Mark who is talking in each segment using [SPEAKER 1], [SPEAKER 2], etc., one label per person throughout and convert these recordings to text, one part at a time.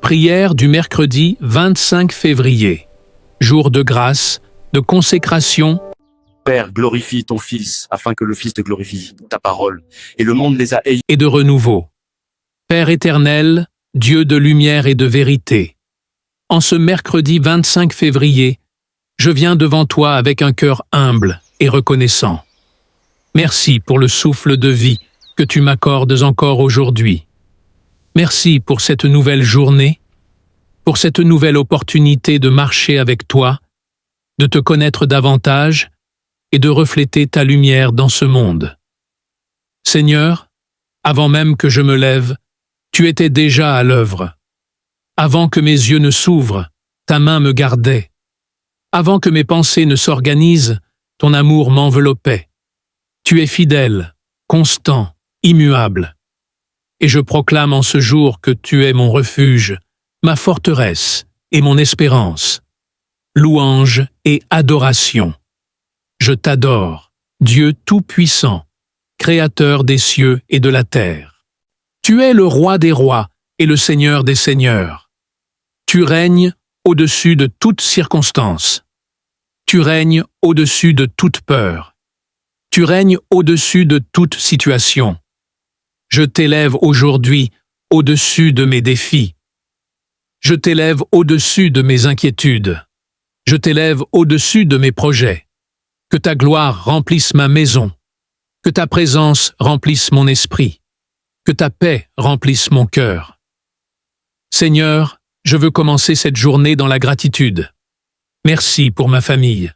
[SPEAKER 1] Prière du mercredi 25 février. Jour de grâce, de consécration.
[SPEAKER 2] Père, glorifie ton Fils, afin que le Fils te glorifie, ta parole, et le monde les a ayés.
[SPEAKER 1] Et de renouveau. Père éternel, Dieu de lumière et de vérité, en ce mercredi 25 février, je viens devant toi avec un cœur humble et reconnaissant. Merci pour le souffle de vie que tu m'accordes encore aujourd'hui. Merci pour cette nouvelle journée, pour cette nouvelle opportunité de marcher avec toi, de te connaître davantage et de refléter ta lumière dans ce monde. Seigneur, avant même que je me lève, tu étais déjà à l'œuvre. Avant que mes yeux ne s'ouvrent, ta main me gardait. Avant que mes pensées ne s'organisent, ton amour m'enveloppait. Tu es fidèle, constant, immuable. Et je proclame en ce jour que tu es mon refuge, ma forteresse et mon espérance. Louange et adoration. Je t'adore, Dieu Tout-Puissant, Créateur des cieux et de la terre. Tu es le Roi des rois et le Seigneur des seigneurs. Tu règnes au-dessus de toute circonstance. Tu règnes au-dessus de toute peur. Tu règnes au-dessus de toute situation. Je t'élève aujourd'hui au-dessus de mes défis. Je t'élève au-dessus de mes inquiétudes. Je t'élève au-dessus de mes projets. Que ta gloire remplisse ma maison. Que ta présence remplisse mon esprit. Que ta paix remplisse mon cœur. Seigneur, je veux commencer cette journée dans la gratitude. Merci pour ma famille.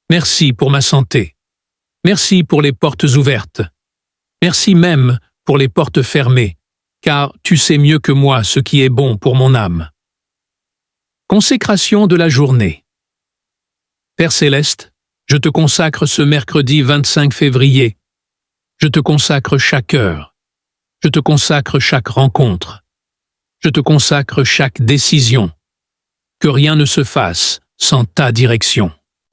[SPEAKER 1] Merci pour ma santé. Merci pour les portes ouvertes. Merci même pour les portes fermées, car tu sais mieux que moi ce qui est bon pour mon âme. Consécration de la journée. Père céleste, je te consacre ce mercredi 25 février. Je te consacre chaque heure. Je te consacre chaque rencontre. Je te consacre chaque décision. Que rien ne se fasse sans ta direction.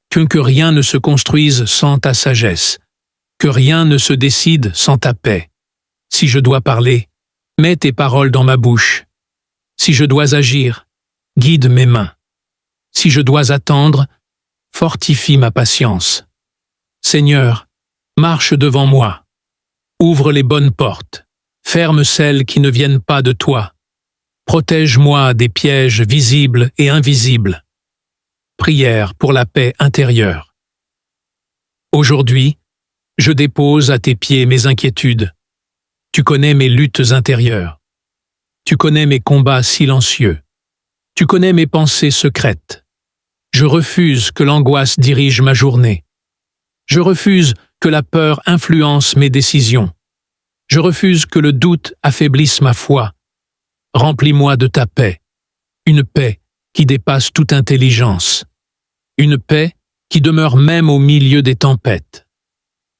[SPEAKER 1] Que rien ne se construise sans ta sagesse. Que rien ne se décide sans ta paix. Si je dois parler, mets tes paroles dans ma bouche. Si je dois agir, guide mes mains. Si je dois attendre, fortifie ma patience. Seigneur, marche devant moi. Ouvre les bonnes portes. Ferme celles qui ne viennent pas de toi. Protège-moi des pièges visibles et invisibles. Prière pour la paix intérieure. Aujourd'hui, je dépose à tes pieds mes inquiétudes. Tu connais mes luttes intérieures. Tu connais mes combats silencieux. Tu connais mes pensées secrètes. Je refuse que l'angoisse dirige ma journée. Je refuse que la peur influence mes décisions. Je refuse que le doute affaiblisse ma foi. Remplis-moi de ta paix, une paix qui dépasse toute intelligence, une paix qui demeure même au milieu des tempêtes,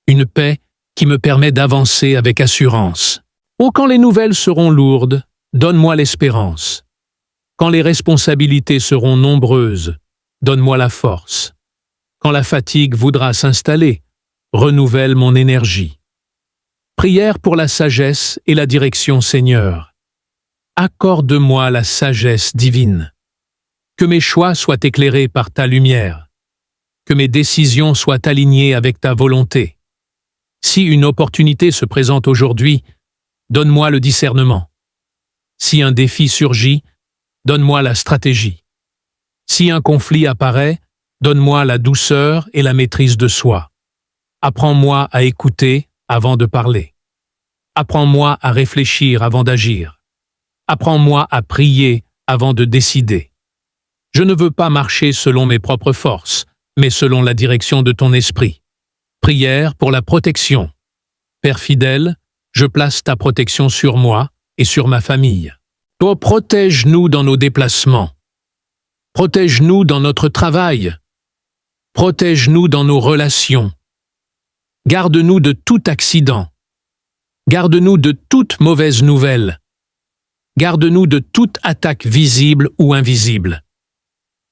[SPEAKER 1] une paix qui me permet d'avancer avec assurance. Oh, quand les nouvelles seront lourdes, donne-moi l'espérance. Quand les responsabilités seront nombreuses, donne-moi la force. Quand la fatigue voudra s'installer, renouvelle mon énergie. Prière pour la sagesse et la direction, Seigneur. Accorde-moi la sagesse divine. Que mes choix soient éclairés par ta lumière. Que mes décisions soient alignées avec ta volonté. Si une opportunité se présente aujourd'hui, donne-moi le discernement. Si un défi surgit, donne-moi la stratégie. Si un conflit apparaît, donne-moi la douceur et la maîtrise de soi. Apprends-moi à écouter avant de parler. Apprends-moi à réfléchir avant d'agir. Apprends-moi à prier avant de décider. Je ne veux pas marcher selon mes propres forces, mais selon la direction de ton esprit. Prière pour la protection. Père fidèle, je place ta protection sur moi et sur ma famille. Toi, protège-nous dans nos déplacements. Protège-nous dans notre travail. Protège-nous dans nos relations. Garde-nous de tout accident. Garde-nous de toute mauvaise nouvelle. Garde-nous de toute attaque visible ou invisible.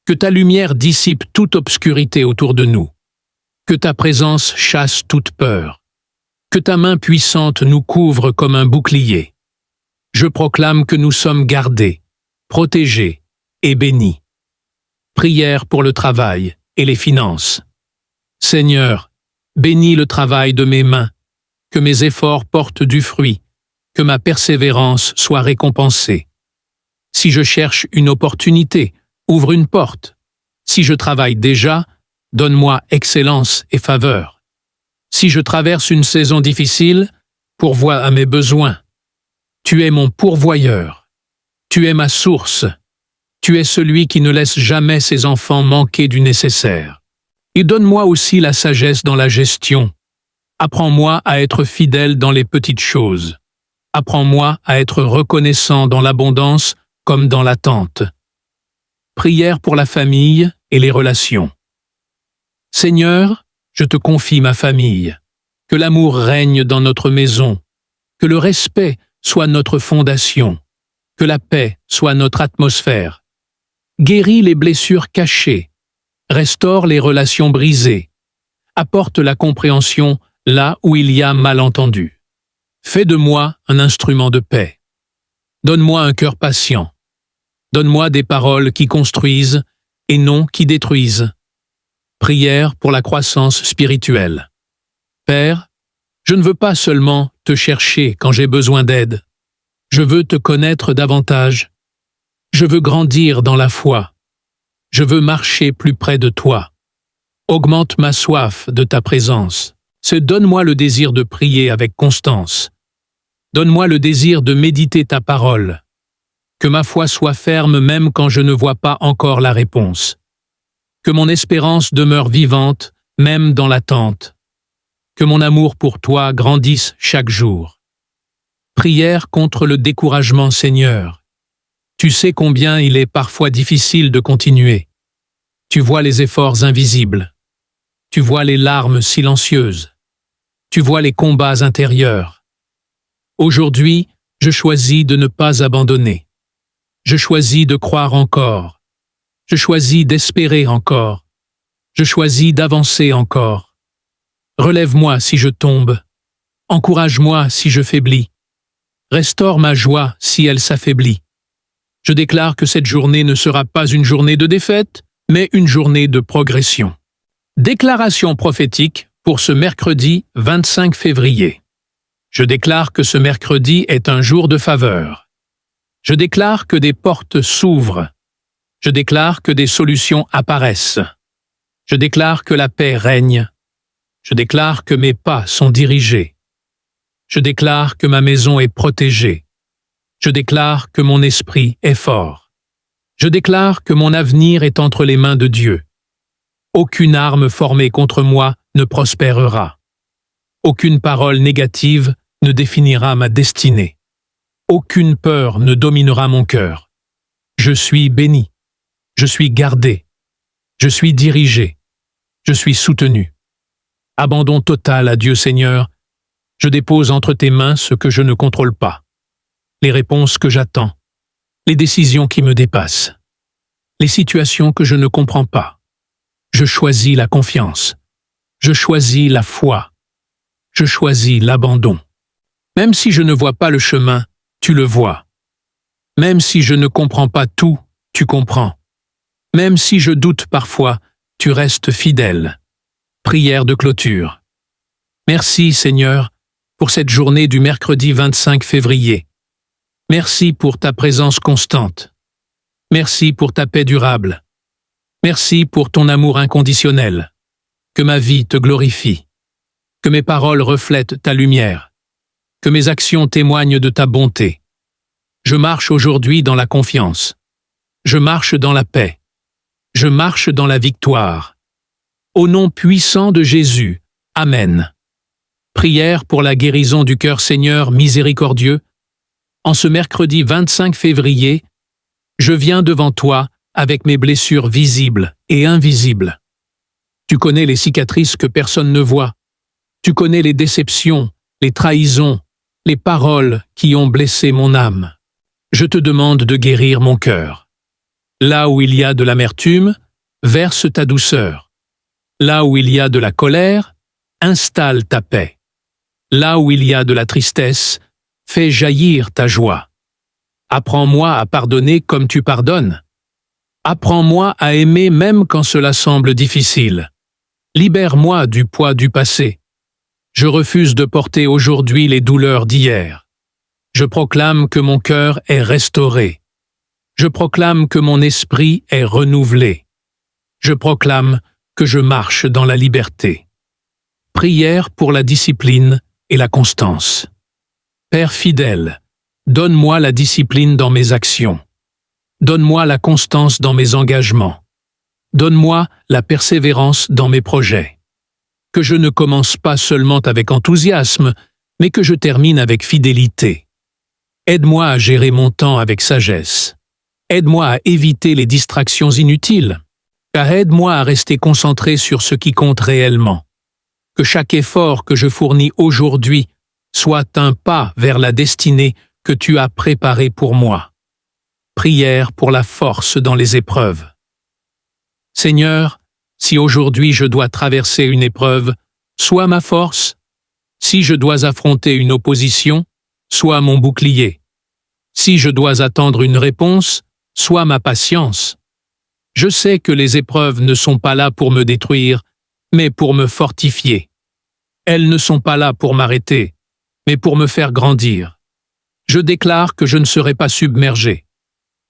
[SPEAKER 1] Que ta lumière dissipe toute obscurité autour de nous. Que ta présence chasse toute peur. Que ta main puissante nous couvre comme un bouclier. Je proclame que nous sommes gardés, protégé et béni. Prière pour le travail et les finances. Seigneur, bénis le travail de mes mains, que mes efforts portent du fruit, que ma persévérance soit récompensée. Si je cherche une opportunité, ouvre une porte. Si je travaille déjà, donne-moi excellence et faveur. Si je traverse une saison difficile, pourvois à mes besoins. Tu es mon pourvoyeur. Tu es ma source. Tu es celui qui ne laisse jamais ses enfants manquer du nécessaire. Et donne-moi aussi la sagesse dans la gestion. Apprends-moi à être fidèle dans les petites choses. Apprends-moi à être reconnaissant dans l'abondance comme dans l'attente. Prière pour la famille et les relations. Seigneur, je te confie ma famille. Que l'amour règne dans notre maison. Que le respect soit notre fondation. Que la paix soit notre atmosphère. Guéris les blessures cachées. Restaure les relations brisées. Apporte la compréhension là où il y a malentendu. Fais de moi un instrument de paix. Donne-moi un cœur patient. Donne-moi des paroles qui construisent et non qui détruisent. Prière pour la croissance spirituelle. Père, je ne veux pas seulement te chercher quand j'ai besoin d'aide. Je veux te connaître davantage. Je veux grandir dans la foi. Je veux marcher plus près de toi. Augmente ma soif de ta présence. Donne-moi le désir de prier avec constance. Donne-moi le désir de méditer ta parole. Que ma foi soit ferme même quand je ne vois pas encore la réponse. Que mon espérance demeure vivante même dans l'attente. Que mon amour pour toi grandisse chaque jour. Prière contre le découragement, Seigneur. Tu sais combien il est parfois difficile de continuer. Tu vois les efforts invisibles. Tu vois les larmes silencieuses. Tu vois les combats intérieurs. Aujourd'hui, je choisis de ne pas abandonner. Je choisis de croire encore. Je choisis d'espérer encore. Je choisis d'avancer encore. Relève-moi si je tombe. Encourage-moi si je faiblis. Restaure ma joie si elle s'affaiblit. Je déclare que cette journée ne sera pas une journée de défaite, mais une journée de progression. Déclaration prophétique pour ce mercredi 25 février. Je déclare que ce mercredi est un jour de faveur. Je déclare que des portes s'ouvrent. Je déclare que des solutions apparaissent. Je déclare que la paix règne. Je déclare que mes pas sont dirigés. Je déclare que ma maison est protégée. Je déclare que mon esprit est fort. Je déclare que mon avenir est entre les mains de Dieu. Aucune arme formée contre moi ne prospérera. Aucune parole négative ne définira ma destinée. Aucune peur ne dominera mon cœur. Je suis béni. Je suis gardé. Je suis dirigé. Je suis soutenu. Abandon total à Dieu Seigneur. Je dépose entre tes mains ce que je ne contrôle pas. Les réponses que j'attends. Les décisions qui me dépassent. Les situations que je ne comprends pas. Je choisis la confiance. Je choisis la foi. Je choisis l'abandon. Même si je ne vois pas le chemin, tu le vois. Même si je ne comprends pas tout, tu comprends. Même si je doute parfois, tu restes fidèle. Prière de clôture. Merci Seigneur pour cette journée du mercredi 25 février. Merci pour ta présence constante. Merci pour ta paix durable. Merci pour ton amour inconditionnel. Que ma vie te glorifie. Que mes paroles reflètent ta lumière. Que mes actions témoignent de ta bonté. Je marche aujourd'hui dans la confiance. Je marche dans la paix. Je marche dans la victoire. Au nom puissant de Jésus. Amen. Prière pour la guérison du cœur Seigneur miséricordieux. En ce mercredi 25 février, je viens devant toi avec mes blessures visibles et invisibles. Tu connais les cicatrices que personne ne voit. Tu connais les déceptions, les trahisons, les paroles qui ont blessé mon âme. Je te demande de guérir mon cœur. Là où il y a de l'amertume, verse ta douceur. Là où il y a de la colère, installe ta paix. Là où il y a de la tristesse, fais jaillir ta joie. Apprends-moi à pardonner comme tu pardonnes. Apprends-moi à aimer même quand cela semble difficile. Libère-moi du poids du passé. Je refuse de porter aujourd'hui les douleurs d'hier. Je proclame que mon cœur est restauré. Je proclame que mon esprit est renouvelé. Je proclame que je marche dans la liberté. Prière pour la discipline et la constance. Père fidèle, donne-moi la discipline dans mes actions. Donne-moi la constance dans mes engagements. Donne-moi la persévérance dans mes projets. Que je ne commence pas seulement avec enthousiasme, mais que je termine avec fidélité. Aide-moi à gérer mon temps avec sagesse. Aide-moi à éviter les distractions inutiles. Car aide-moi à rester concentré sur ce qui compte réellement. Que chaque effort que je fournis aujourd'hui soit un pas vers la destinée que tu as préparée pour moi. Prière pour la force dans les épreuves. Seigneur, si aujourd'hui je dois traverser une épreuve, sois ma force. Si je dois affronter une opposition, sois mon bouclier. Si je dois attendre une réponse, sois ma patience. Je sais que les épreuves ne sont pas là pour me détruire, mais pour me fortifier. Elles ne sont pas là pour m'arrêter, mais pour me faire grandir. Je déclare que je ne serai pas submergé.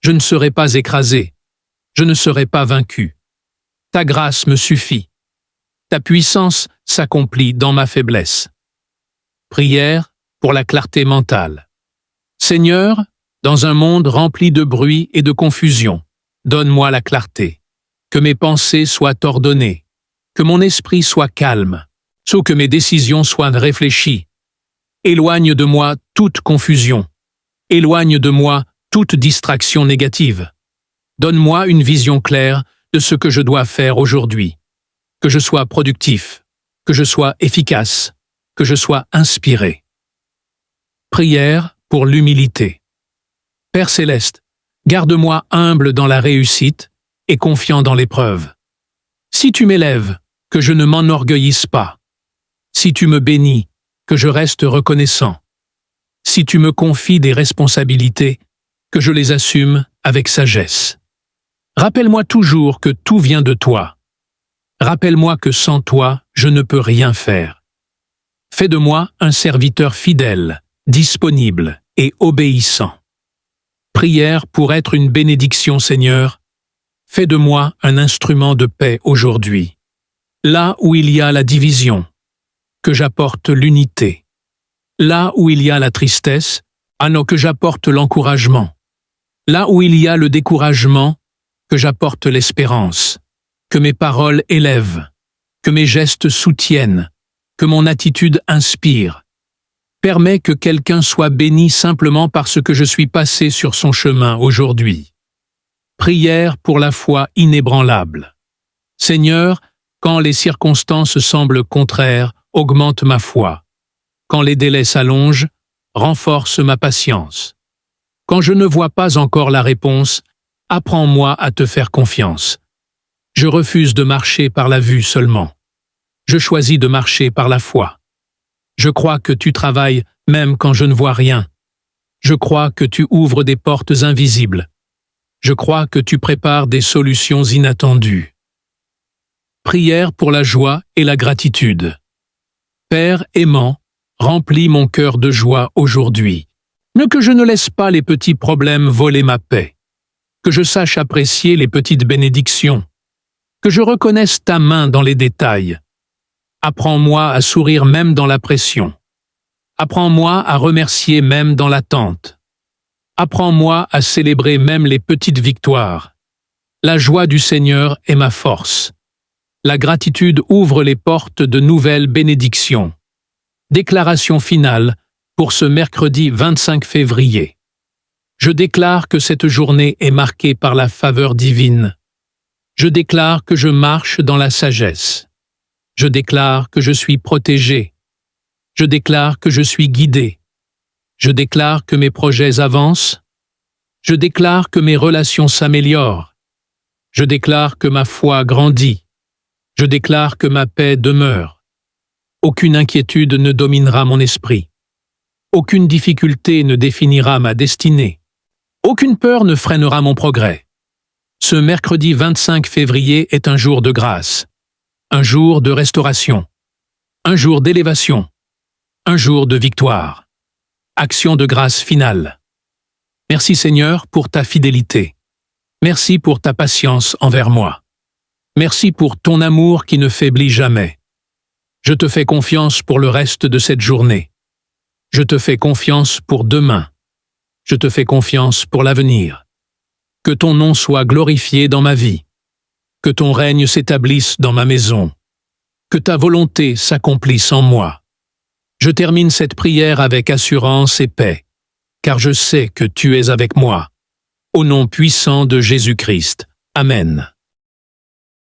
[SPEAKER 1] Je ne serai pas écrasé. Je ne serai pas vaincu. Ta grâce me suffit. Ta puissance s'accomplit dans ma faiblesse. Prière pour la clarté mentale. Seigneur, dans un monde rempli de bruit et de confusion, donne-moi la clarté. Que mes pensées soient ordonnées. Que mon esprit soit calme. Que mes décisions soient réfléchies. Éloigne de moi toute confusion. Éloigne de moi toute distraction négative. Donne-moi une vision claire de ce que je dois faire aujourd'hui. Que je sois productif, que je sois efficace, que je sois inspiré. Prière pour l'humilité. Père céleste, garde-moi humble dans la réussite et confiant dans l'épreuve. Si tu m'élèves, que je ne m'enorgueillisse pas. Si tu me bénis, que je reste reconnaissant. Si tu me confies des responsabilités, que je les assume avec sagesse. Rappelle-moi toujours que tout vient de toi. Rappelle-moi que sans toi, je ne peux rien faire. Fais de moi un serviteur fidèle, disponible et obéissant. Prière pour être une bénédiction, Seigneur. Fais de moi un instrument de paix aujourd'hui. Là où il y a la division, que j'apporte l'unité. Là où il y a la tristesse, que j'apporte l'encouragement. Là où il y a le découragement, que j'apporte l'espérance. Que mes paroles élèvent, que mes gestes soutiennent, que mon attitude inspire. Permets que quelqu'un soit béni simplement parce que je suis passé sur son chemin aujourd'hui. Prière pour la foi inébranlable. Seigneur, quand les circonstances semblent contraires, augmente ma foi. Quand les délais s'allongent, renforce ma patience. Quand je ne vois pas encore la réponse, apprends-moi à te faire confiance. Je refuse de marcher par la vue seulement. Je choisis de marcher par la foi. Je crois que tu travailles même quand je ne vois rien. Je crois que tu ouvres des portes invisibles. Je crois que tu prépares des solutions inattendues. Prière pour la joie et la gratitude. Père aimant, remplis mon cœur de joie aujourd'hui. Que je ne laisse pas les petits problèmes voler ma paix. Que je sache apprécier les petites bénédictions. Que je reconnaisse ta main dans les détails. Apprends-moi à sourire même dans la pression. Apprends-moi à remercier même dans l'attente. Apprends-moi à célébrer même les petites victoires. La joie du Seigneur est ma force. La gratitude ouvre les portes de nouvelles bénédictions. Déclaration finale pour ce mercredi 25 février. Je déclare que cette journée est marquée par la faveur divine. Je déclare que je marche dans la sagesse. Je déclare que je suis protégé. Je déclare que je suis guidé. Je déclare que mes projets avancent. Je déclare que mes relations s'améliorent. Je déclare que ma foi grandit. Je déclare que ma paix demeure. Aucune inquiétude ne dominera mon esprit. Aucune difficulté ne définira ma destinée. Aucune peur ne freinera mon progrès. Ce mercredi 25 février est un jour de grâce, un jour de restauration, un jour d'élévation, un jour de victoire. Action de grâce finale. Merci Seigneur pour ta fidélité. Merci pour ta patience envers moi. Merci pour ton amour qui ne faiblit jamais. Je te fais confiance pour le reste de cette journée. Je te fais confiance pour demain. Je te fais confiance pour l'avenir. Que ton nom soit glorifié dans ma vie. Que ton règne s'établisse dans ma maison. Que ta volonté s'accomplisse en moi. Je termine cette prière avec assurance et paix, car je sais que tu es avec moi. Au nom puissant de Jésus-Christ. Amen.